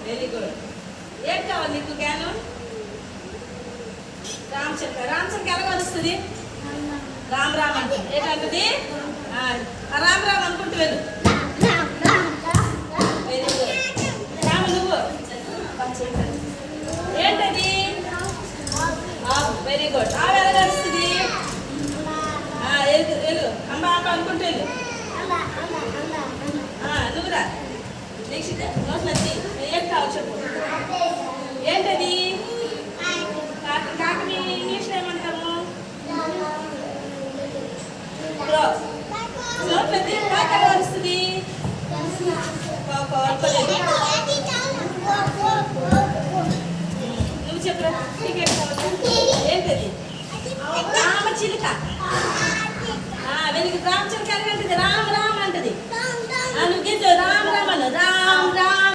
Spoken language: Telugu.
Very good. ఏం కావాలి నీకు క్యాను? రామచంద్ర. రామచంద్రకి ఎలా వస్తుంది? రామ్ రామ్ అంటే ఏంటంటది? రామ్ రామ్ అనుకుంటూ వెళ్ళు. Very good. రామ నువ్వు ఏంటది? Very good. ఆవు ఎలా వస్తుంది? వెళ్ళు అమ్మ అమ్మ అనుకుంటూ వెళ్ళు. నువ్వురా నెక్స్ట్ నోట్లు వచ్చి ఏం కావాలి చెప్పు. ఏంటది? కాకని ఇంగ్లీష్లో ఏమంటాము? నోట్లు వచ్చి కాక ఎలా వస్తుంది? నువ్వు చెప్పురా. టికెట్ కావాలి. ఏంటది? రామచిలుక. వెలుగు రామచిలుక ఎలాంటిది? రామ